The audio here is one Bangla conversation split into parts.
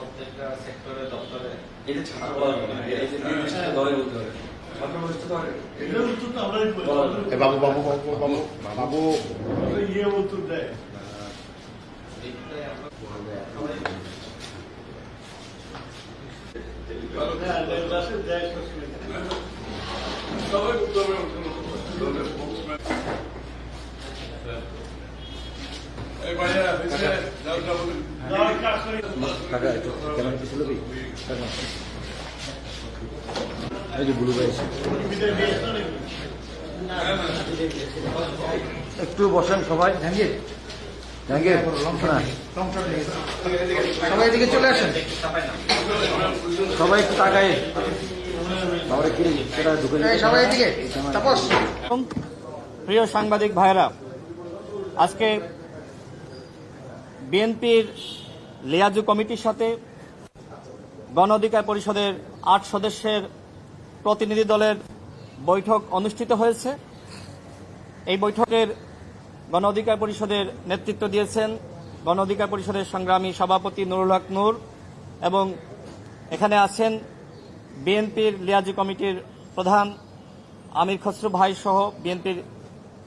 প্রত্যেকটা সেক্টরে দপ্তরে এটা ছাড়া দলে বলতে হবে। বাবু বাবু বাবু বাবু বাবু ইয়ে উত্তর দেয় একটু বসেন সবাই। জাহাঙ্গীর জাহাঙ্গীর সবাই এদিকে চলে আসেন, সবাই একটু তাকায় সবাই এদিকে। প্রিয় সাংবাদিক ভাইরা, আজকে বিএনপির লিয়াজু কমিটির সাথে গণ অধিকার পরিষদের ৮ সদস্যের প্রতিনিধি দলের বৈঠক অনুষ্ঠিত হয়েছে। এই বৈঠকের গণ অধিকার পরিষদের নেতৃত্ব দিয়েছেন গণ অধিকার পরিষদের সংগ্রামী সভাপতি নুরুল হক নূর, এবং এখানে আছেন বিএনপির লিয়াজু কমিটির প্রধান আমির খসরু ভাই সহ বিএনপির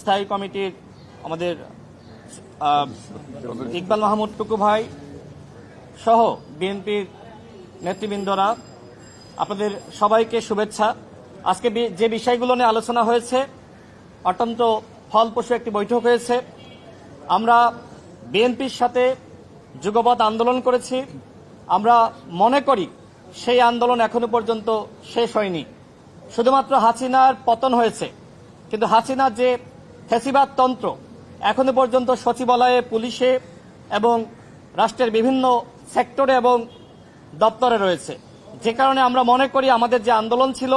স্থায়ী কমিটির আমাদের ইকবাল মাহমুদ টুকু ভাই সহ বিএনপির নেতৃবৃন্দরা, আপনাদের সবাইকে শুভেচ্ছা। আজকে যে বিষয়গুলো নিয়ে আলোচনা হয়েছে, অত্যন্ত ফলপ্রসূ একটি বৈঠক হয়েছে। আমরা বিএনপির সাথে যুগপৎ আন্দোলন করেছি। আমরা মনে করি সেই আন্দোলন এখনো পর্যন্ত শেষ হয়নি। শুধুমাত্র হাসিনার পতন হয়েছে, কিন্তু হাসিনার যে ফ্যাসিবাদ তন্ত্র এখনো পর্যন্ত সচিবালয়ে, পুলিশে এবং রাষ্ট্রের বিভিন্ন সেক্টরে এবং দপ্তরে রয়েছে। যে কারণে আমরা মনে করি আমাদের যে আন্দোলন ছিল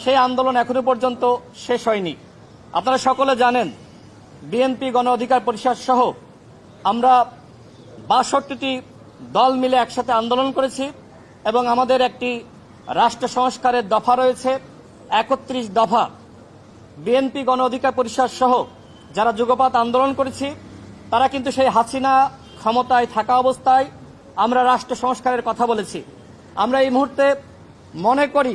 সেই আন্দোলন এখনো পর্যন্ত শেষ হয়নি। আপনারা সকলে জানেন বিএনপি গণ অধিকার পরিষদ সহ আমরা ৬২টি দল মিলে একসাথে আন্দোলন করেছি, এবং আমাদের একটি রাষ্ট্র সংস্কারের দফা রয়েছে ৩১ দফা। বিএনপি গণ অধিকার পরিষদ সহ যারা যুগপৎ আন্দোলন করেছি তারা কিন্তু সেই হাসিনা ক্ষমতায় থাকা অবস্থায় আমরা রাষ্ট্র সংস্কারের কথা বলেছি। আমরা এই মুহূর্তে মনে করি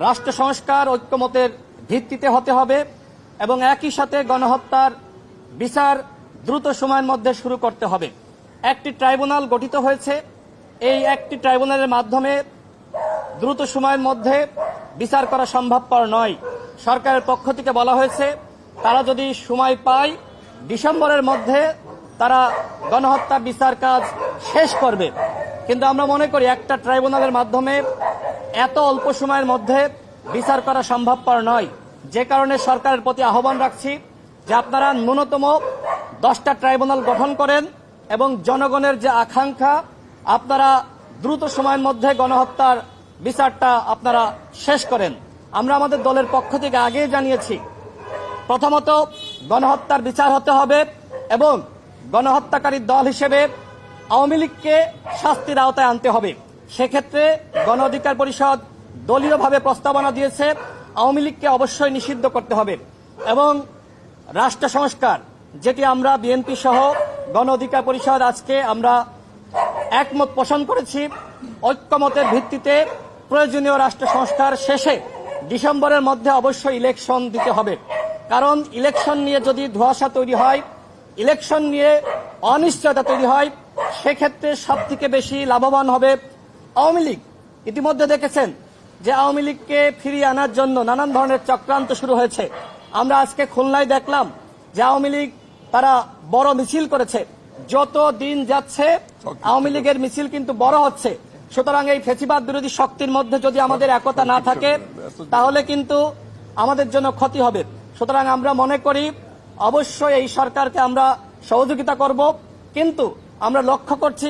রাষ্ট্র সংস্কার ঐক্যমতের ভিত্তিতে হতে হবে, এবং একই সাথে গণহত্যার বিচার দ্রুত সময়ের মধ্যে শুরু করতে হবে। একটি ট্রাইব্যুনাল গঠিত হয়েছে, এই একটি ট্রাইব্যুনালের মাধ্যমে দ্রুত সময়ের মধ্যে বিচার করা সম্ভবপর নয়। সরকারের পক্ষ থেকে বলা হয়েছে তারা যদি সময় পায় ডিসেম্বরের মধ্যে তারা গণহত্যা বিচার কাজ শেষ করবে, কিন্তু আমরা মনে করি একটা ট্রাইব্যুনালের মাধ্যমে এত অল্প সময়ের মধ্যে বিচার করা সম্ভবপর নয়। যে কারণে সরকারের প্রতি আহ্বান রাখছি যে আপনারা ন্যূনতম 10টা ট্রাইব্যুনাল গঠন করেন, এবং জনগণের যে আকাঙ্ক্ষা আপনারা দ্রুত সময়ের মধ্যে গণহত্যার বিচারটা আপনারা শেষ করেন। আমরা আমাদের দলের পক্ষ থেকে আগেই জানিয়েছি, প্রথমত গণহত্যার বিচার হতে হবে, এবং গণহত্যাকারী দল হিসেবে আওয়ামী লীগকে শাস্তির আওতায় আনতে হবে। সেক্ষেত্রে গণ অধিকার পরিষদ দলীয়ভাবে প্রস্তাবনা দিয়েছে আওয়ামী লীগকে অবশ্যই নিষিদ্ধ করতে হবে, এবং রাষ্ট্র সংস্কার যেটি আমরা বিএনপি সহ গণ অধিকার পরিষদ আজকে আমরা একমত পোষণ করেছি, ঐক্যমতের ভিত্তিতে প্রয়োজনীয় রাষ্ট্র সংস্কার শেষে ডিসেম্বরের মধ্যে অবশ্যই ইলেকশন দিতে হবে। কারণ ইলেকশন নিয়ে যদি ধোঁয়াশা তৈরি হয়, ইলেকশন নিয়ে অনিশ্চয়তা তৈরি হয়, সেক্ষেত্রে সবথেকে বেশি লাভবান হবে আওয়ামী লীগ। ইতিমধ্যে দেখেছেন যে আওয়ামী লীগকে ফিরিয়ে আনার জন্য নানান ধরনের চক্রান্ত শুরু হয়েছে। আমরা আজকে খুলনায় দেখলাম যে আওয়ামী লীগ তারা বড় মিছিল করেছে। যত দিন যাচ্ছে আওয়ামী লীগের মিছিল কিন্তু বড় হচ্ছে। সুতরাং এই ফ্যাসিবাদ বিরোধী শক্তির মধ্যে যদি আমাদের একতা না থাকে তাহলে কিন্তু আমাদের জন্য ক্ষতি হবে। সুতরাং আমরা মনে করি অবশ্যই এই সরকারকে আমরা সহযোগিতা করব, কিন্তু আমরা লক্ষ্য করছি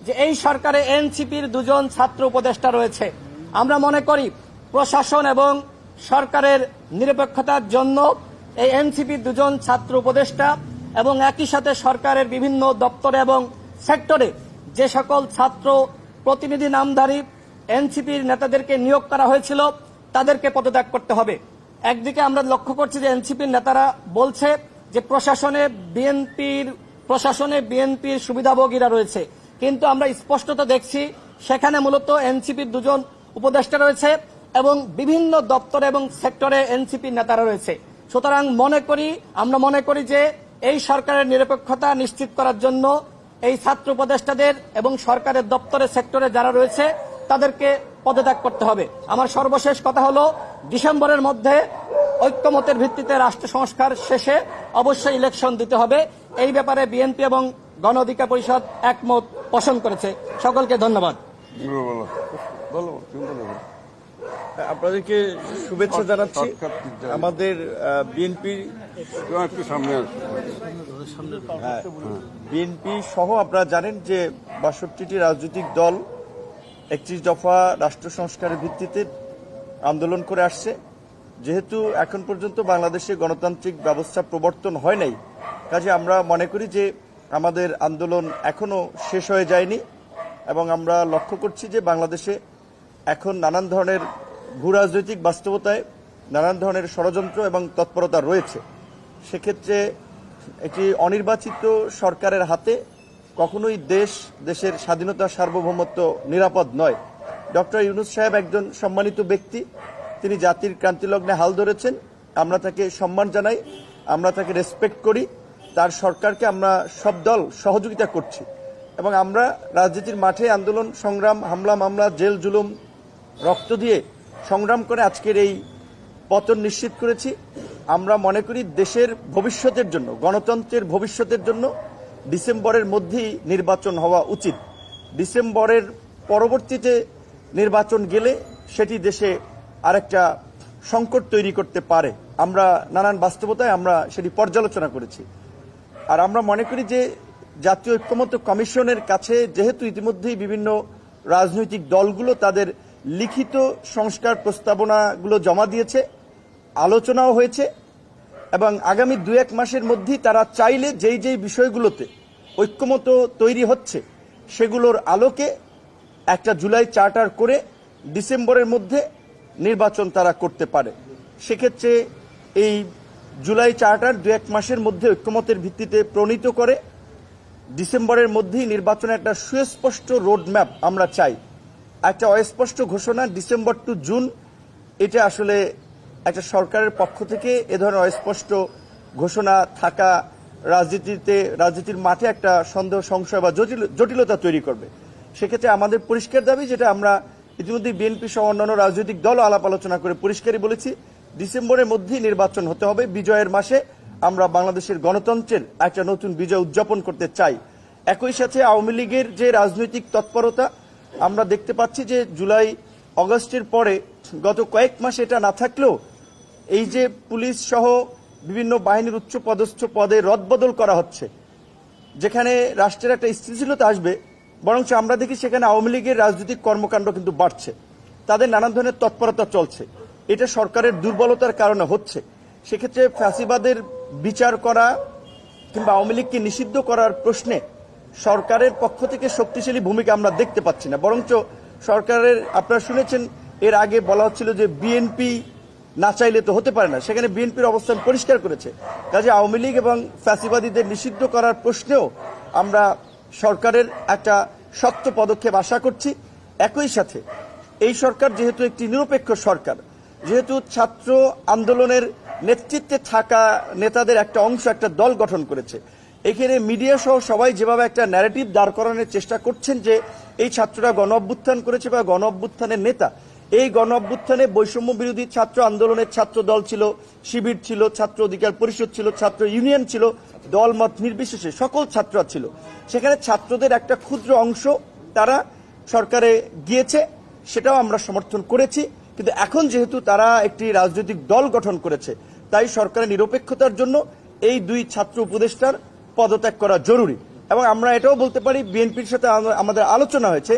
যে এই সরকারে এনসিপির 2 জন ছাত্র উপদেষ্টা রয়েছে। আমরা মনে করি প্রশাসন এবং সরকারের নিরপেক্ষতার জন্য এই এনসিপির 2 জন ছাত্র উপদেষ্টা এবং একই সাথে সরকারের বিভিন্ন দপ্তরে এবং সেক্টরে যে সকল ছাত্র প্রতিনিধি নামধারী এনসিপির নেতাদেরকে নিয়োগ করা হয়েছিল তাদেরকে পদত্যাগ করতে হবে। একদিকে আমরা লক্ষ্য করছি যে এনসিপির নেতারা বলছে যে প্রশাসনে বিএনপির প্রশাসনে বিএনপির সুবিধাভোগীরা রয়েছে, কিন্তু আমরা স্পষ্টত দেখছি সেখানে মূলত এনসিপির দুজন উপদেষ্টা রয়েছে এবং বিভিন্ন দপ্তরে এবং সেক্টরে এনসিপির নেতারা রয়েছে। সুতরাং আমরা মনে করি যে এই সরকারের নিরপেক্ষতা নিশ্চিত করার জন্য এই ছাত্র উপদেষ্টাদের এবং সরকারের দপ্তরে সেক্টরে যারা রয়েছে তাদেরকে পদত্যাগ করতে হবে। আমার সর্বশেষ কথা হলো, ডিসেম্বরের মধ্যে ঐক্যমতের ভিত্তিতে রাষ্ট্র সংস্কার শেষে অবশ্যই ইলেকশন দিতে হবে। এই ব্যাপারে বিএনপি এবং গণ অধিকার পরিষদ একমত পোষণ করেছে। সকলকে ধন্যবাদ। আপনাদেরকে শুভেচ্ছা জানাচ্ছি। আমাদের বিএনপি বিএনপি সহ আপনারা জানেন যে ৬২টি রাজনৈতিক দল ৩১ দফা রাষ্ট্র সংস্কারের ভিত্তিতে আন্দোলন করে আসছে। যেহেতু এখন পর্যন্ত বাংলাদেশে গণতান্ত্রিক ব্যবস্থা প্রবর্তন হয় নাই, কাজে আমরা মনে করি যে আমাদের আন্দোলন এখনো শেষ হয়ে যায়নি এবং আমরা লক্ষ্য করছি যে বাংলাদেশে এখন নানান ধরনের ভূরাজনৈতিক বাস্তবতায় নানান ধরনের ষড়যন্ত্র এবং তৎপরতা রয়েছে। সেক্ষেত্রে একটি অনির্বাচিত সরকারের হাতে কখনোই দেশের স্বাধীনতা সার্বভৌমত্ব নিরাপদ নয়। ডক্টর ইউনূস সাহেব একজন সম্মানিত ব্যক্তি, তিনি জাতির ক্রান্তিলগ্নে হাল ধরেছেন। আমরা তাকে সম্মান জানাই, আমরা তাকে রেসপেক্ট করি। তার সরকারকে আমরা সব দল সহযোগিতা করছি এবং আমরা রাজনীতির মাঠে আন্দোলন সংগ্রাম, হামলা মামলা, জেল জুলুম, রক্ত দিয়ে সংগ্রাম করে আজকের এই পতন নিশ্চিত করেছি। আমরা মনে করি দেশের ভবিষ্যতের জন্য, গণতন্ত্রের ভবিষ্যতের জন্য ডিসেম্বরের মধ্যেই নির্বাচন হওয়া উচিত। ডিসেম্বরের পরবর্তীতে নির্বাচন গেলে সেটি দেশে আরেকটা সংকট তৈরি করতে পারে। আমরা নানান বাস্তবতায় আমরা সেটি পর্যালোচনা করেছি। আর আমরা মনে করি যে জাতীয় ঐক্যমত্য কমিশনের কাছে যেহেতু ইতিমধ্যেই বিভিন্ন রাজনৈতিক দলগুলো তাদের লিখিত সংস্কার প্রস্তাবনাগুলো জমা দিয়েছে, আলোচনাও হয়েছে এবং আগামী ২-১ মাসের মধ্যেই তারা চাইলে যেই বিষয়গুলোতে ঐক্যমত্য তৈরি হচ্ছে সেগুলোর আলোকে একটা জুলাই চার্টার করে ডিসেম্বরের মধ্যে নির্বাচন তারা করতে পারে। সেক্ষেত্রে এই জুলাই চার্টার ২-১ মাসের মধ্যে ঐক্যমতের ভিত্তিতে প্রণীত করে ডিসেম্বরের মধ্যেই নির্বাচনের একটা সুস্পষ্ট রোডম্যাপ আমরা চাই। একটা অস্পষ্ট ঘোষণা ডিসেম্বর টু জুন, এটা আসলে একটা সরকারের পক্ষ থেকে এ ধরনের অস্পষ্ট ঘোষণা থাকা রাজনীতির মাঠে একটা সন্দেহ, সংশয় বা জটিলতা তৈরি করবে। সেক্ষেত্রে আমাদের পরিষ্কার দাবি, যেটা আমরা ইতিমধ্যে বিএনপি সহ অন্যান্য রাজনৈতিক দল আলাপ আলোচনা করে পরিষ্কারই বলেছি, ডিসেম্বরের মধ্যেই নির্বাচন হতে হবে। বিজয়ের মাসে আমরা বাংলাদেশের গণতন্ত্রের একটা নতুন বিজয় উদযাপন করতে চাই। একই সাথে আওয়ামী লীগের যে রাজনৈতিক তৎপরতা আমরা দেখতে পাচ্ছি যে জুলাই অগস্টের পরে গত কয়েক মাস এটা না থাকলেও এই যে পুলিশ সহ বিভিন্ন বাহিনীর উচ্চ পদস্থ পদে রদবদল করা হচ্ছে, যেখানে রাষ্ট্রের একটা স্থিতিশীলতা আসবে, বরঞ্চ আমরা দেখি সেখানে আওয়ামী লীগের রাজনৈতিক কর্মকাণ্ড কিন্তু বাড়ছে, তাদের নানান ধরনের তৎপরতা চলছে। এটা সরকারের দুর্বলতার কারণে হচ্ছে। সেক্ষেত্রে ফ্যাসিবাদের বিচার করা কিংবা আওয়ামী লীগকে নিষিদ্ধ করার প্রশ্নে সরকারের পক্ষ থেকে শক্তিশালী ভূমিকা আমরা দেখতে পাচ্ছি না, বরঞ্চ সরকারের, আপনারা শুনেছেন এর আগে বলা হচ্ছিল যে বিএনপি না চাইলে তো হতে পারে না, সেখানে বিএনপির অবস্থান পরিষ্কার করেছে। কাজে আওয়ামী লীগ এবং ফ্যাসিবাদীদের নিষিদ্ধ করার প্রশ্নেও আমরা সরকারের একটা শক্ত পদক্ষেপ আশা করছি। একই সাথে এই সরকার যেহেতু একটি নিরপেক্ষ সরকার, যেহেতু ছাত্র আন্দোলনের নেতৃত্বে থাকা নেতাদের একটা অংশ একটা দল গঠন করেছে, এখানে মিডিয়া সহ সবাই যেভাবে একটা ন্যারেটিভ দাঁড় করানোর চেষ্টা করছেন যে এই ছাত্ররা গণ অভ্যুত্থান করেছে বা গণ অভ্যুত্থানের নেতা, এই গণ অভ্যুত্থানে বৈষম্য বিরোধী ছাত্র আন্দোলনের ছাত্র দল ছিল, শিবির ছিল, ছাত্র অধিকার পরিষদ ছিল, ছাত্র ইউনিয়ন ছিল, দলমত নির্বিশেষে সকল ছাত্ররা ছিল। সেখানে ছাত্রদের একটা ক্ষুদ্র অংশ তারা সরকারে গিয়েছে, সেটাও আমরা সমর্থন করেছি। কিন্তু এখন যেহেতু তারা একটি রাজনৈতিক দল গঠন করেছে, তাই সরকারের নিরপেক্ষতার জন্য এই দুই ছাত্র উপদেষ্টার পদত্যাগ করা জরুরি। এবং আমরা এটাও বলতে পারি, বিএনপির সাথে আমাদের আলোচনা হয়েছে,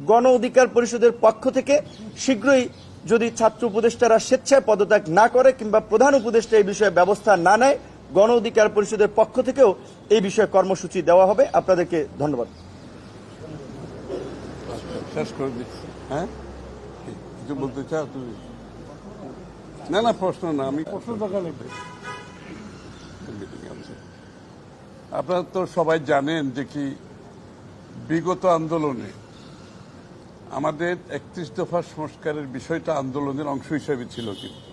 গণ অধিকার পরিষদের পক্ষ থেকে শীঘ্রই যদি ছাত্র উপদেষ্টারা স্বেচ্ছায় পদত্যাগ না করে কিংবা প্রধান উপদেষ্টা এই বিষয়ে ব্যবস্থা না নেয়, গণ অধিকার পরিষদের পক্ষ থেকেও এই বিষয়ে কর্মসূচি দেওয়া হবে। আপনাদেরকে ধন্যবাদ। শেষ করে দিচ্ছি। হ্যাঁ, কিছু বলতে চাও তুমি? না প্রশ্ন না, আমি প্রশ্ন দরকার নেই। আপনারা তো সবাই জানেন যে কি বিগত আন্দোলনে আমাদের 31 দফা সংস্কারের বিষয়টা আন্দোলনের অংশ হিসেবে ছিল কিন্তু,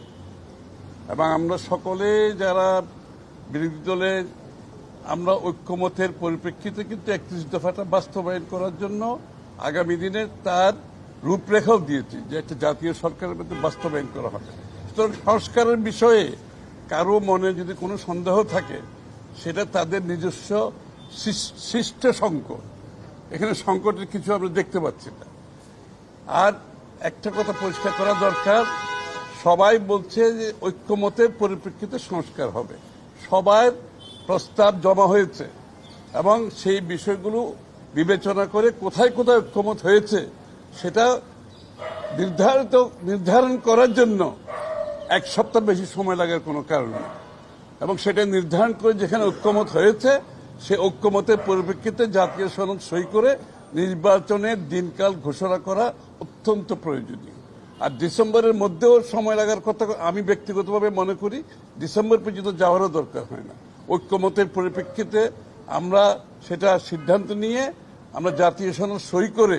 এবং আমরা সকলে যারা বিরোধী দলে আমরা ঐক্যমতের পরিপ্রেক্ষিতে কিন্তু 31 দফাটা বাস্তবায়ন করার জন্য আগামী দিনে তার রূপরেখাও দিয়েছি যে একটা জাতীয় সরকারের মধ্যে বাস্তবায়ন করা হবে। সুতরাং সংস্কারের বিষয়ে কারো মনে যদি কোনো সন্দেহ থাকে সেটা তাদের নিজস্ব সৃষ্ট সংকট, এখানে সংকটের কিছু আমরা দেখতে পাচ্ছি না। আর একটা কথা পরিষ্কার করা দরকার, সবাই বলছে যে ঐক্যমতের পরিপ্রেক্ষিতে সংস্কার হবে, সবার প্রস্তাব জমা হয়েছে এবং সেই বিষয়গুলো বিবেচনা করে কোথায় কোথায় ঐক্যমত হয়েছে সেটা নির্ধারণ করার জন্য এক সপ্তাহ বেশি সময় লাগার কোনো কারণ নেই, এবং সেটা নির্ধারণ করে যেখানে ঐক্যমত হয়েছে সে ঐক্যমতের পরিপ্রেক্ষিতে জাতীয় সনদ সই করে নির্বাচনের দিনকাল ঘোষণা করা অত্যন্ত প্রয়োজনীয়। আর ডিসেম্বরের মধ্যেও সময় লাগার কথা আমি ব্যক্তিগতভাবে মনে করি ডিসেম্বর পর্যন্ত যাওয়ারও দরকার হয় না। ঐক্যমতের পরিপ্রেক্ষিতে আমরা সেটা সিদ্ধান্ত নিয়ে আমরা জাতীয় সনদ সই করে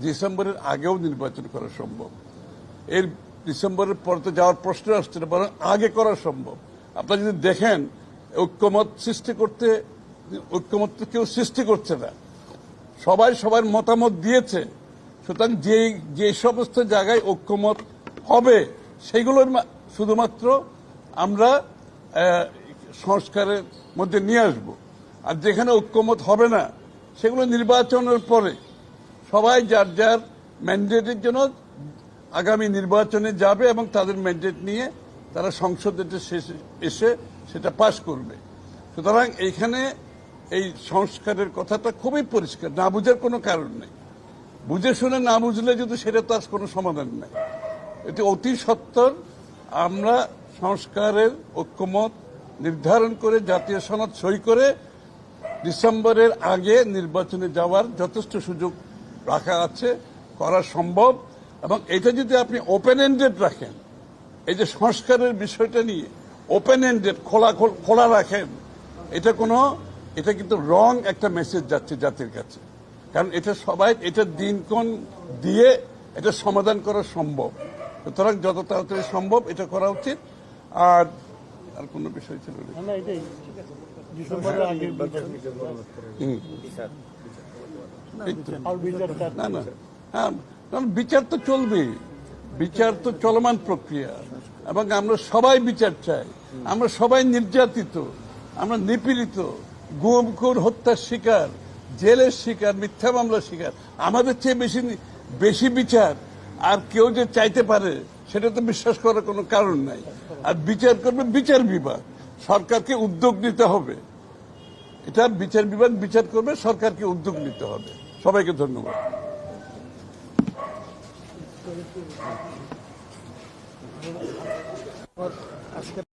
ডিসেম্বরের আগেও নির্বাচন করা সম্ভব। এর ডিসেম্বরের পর তো যাওয়ার প্রশ্ন আসছে না, বরং আগে করা সম্ভব। আপনারা যদি দেখেন ঐক্যমত কেউ সৃষ্টি করছে না, সবাই সবার মতামত দিয়েছে। সুতরাং যে সমস্ত জায়গায় ঐক্যমত হবে সেগুলোর শুধুমাত্র আমরা সংস্কারের মধ্যে নিয়ে আসব, আর যেখানে ঐক্যমত হবে না সেগুলো নির্বাচনের পরে সবাই যার যার ম্যান্ডেটের জন্য আগামী নির্বাচনে যাবে এবং তাদের ম্যান্ডেট নিয়ে তারা সংসদে এসে সেটা পাশ করবে। সুতরাং এইখানে এই সংস্কারের কথাটা খুবই পরিষ্কার, না বুঝার কোনো কারণ নেই। বুঝে শুনে না বুঝলে যদি সেটা তার কোনো সমাধান নেই। এটি অতি সত্বর আমরা সংস্কারের ঐক্যমত নির্ধারণ করে জাতীয় সনদ সই করে ডিসেম্বরের আগে নির্বাচনে যাওয়ার যথেষ্ট সুযোগ রাখা আছে, করা সম্ভব। এবং এটা যদি আপনি ওপেন এন্ডেড রাখেন, এই যে সংস্কারের বিষয়টা নিয়ে ওপেন এন্ডেড খোলা রাখেন, এটা কিন্তু রং একটা মেসেজ যাচ্ছে জাতির কাছে। কারণ এটা দিনক্ষণ দিয়ে এটা সমাধান করা সম্ভব। সুতরাং যত তাড়াতাড়ি সম্ভব এটা করা উচিত। আর কোনো বিষয় ছিল না। না, হ্যাঁ, বিচার তো চলবে, বিচার তো চলমান প্রক্রিয়া, এবং আমরা সবাই বিচার চাই। আমরা সবাই নির্যাতিত, আমরা নিপীড়িত, গুম খুন হত্যার শিকার, জেলের শিকার, মিথ্যা মামলার শিকার। আমাদের চেয়ে বেশি বিচার আর কেউ যে চাইতে পারে সেটা তো বিশ্বাস করার কোনো কারণ নাই। আর বিচার করবে বিচার বিভাগ, সরকারকে উদ্যোগ নিতে হবে। এটা বিচার বিভাগ বিচার করবে, সরকারকে উদ্যোগ নিতে হবে। সবাইকে ধন্যবাদ।